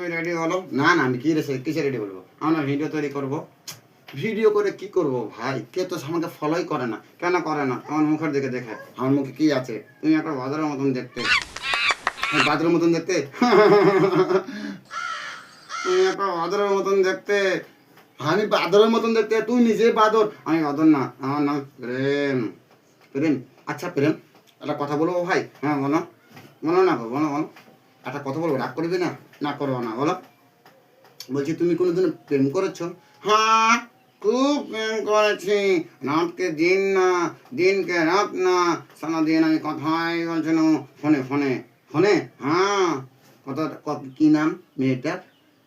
তুমি রেডি হলো? না না, আমি কিসে রেডি বলবো? আমরা ভিডিও তৈরি করবো। ভিডিও করে কি করব ভাই? কে তো আমাকে ফলোই করে না। কেন করে না? আমার মুখের দিকে দেখে আমার মুখে কি আছে? তুমি একটা বাদরের মতন দেখতে। বাদরের মতন দেখতে তুমি একটা বাদরের মতন দেখতে। আমি বাদরের মতন দেখতে, তুই নিজেই বাদর। আমি বাদর না, আমার নাম প্রেম। প্রেম? আচ্ছা প্রেম, একটা কথা বলবো ভাই? হ্যাঁ বলো। বলো না গো, বলো বলো। একটা কথা বলবো, রাগ করবি না? না করবো না, বলো। বলছি তুমি কোনোদিন প্রেম করেছো? হ্যাঁ, খুব প্রেম করেছি। রাতকে দিন না, দিনকে রাত না, সারাদিন আমি কথাই বলছিলাম ফোনে ফোনে ফোনে। হ্যাঁ, কত কি নাম মেয়েটার?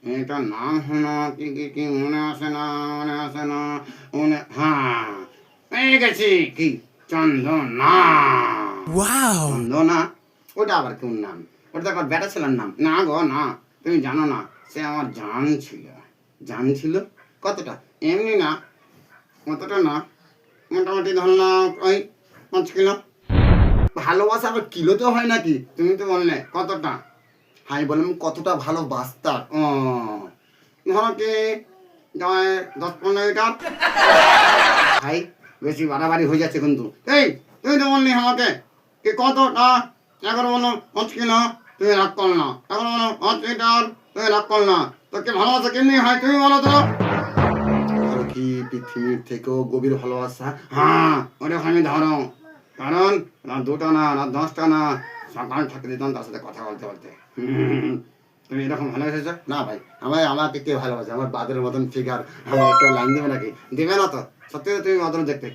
মেয়েটার নাম শোনো, কি কি কি মনে আসে না, মনে আসে না, মনে, হ্যাঁ পেয়ে গেছি। কি? চন্দনা। চন্দনা? ওটা আবার কোন নাম? ওটা তো একবার বেটা ছেলের নাম। না গো না, তুমি জানো না, সে আমার জান ছিল। জান ছিল? কতটা? এমনি না, কতটা না, মোটামুটি ধরলাম ওই 5 কিলো। ভালোবাসা আবার কিলোতেও হয় নাকি? তুমি তো বললে কতটা। আমি বললাম কতটা ভালোবাসতা। ও, ধরো কি 10-15 লিটার। ভাই বেশি বাড়াবাড়ি হয়ে যাচ্ছে কিন্তু। এই তুমি তো বললি আমাকে কি কতটা, এখন বলো 5 কিলো, তুমি রাগ করো না। এখন বলো 5 লিটার, তুমি রাগ করো না। তোকে ভালোবাসা কেমনি হয় তুমি বলো তো? ধরো কি পৃথিবীর থেকেও গভীর ভালোবাসা? হ্যাঁ, ওরকমই ধরো। কারণ রাত 2টা না, রাত 10টা না, সকাল থাকতে দিতাম তার সাথে কথা বলতে বলতে। তুমি এরকম ভালোবেসেছো? না ভাই, আমাকে কে ভালোবাসে? আমার বাদের মতন ফিগার, আমাকে কেউ লাইন দেবে নাকি? দেবে না তো। সত্যি তুমি বাদর দেখতে।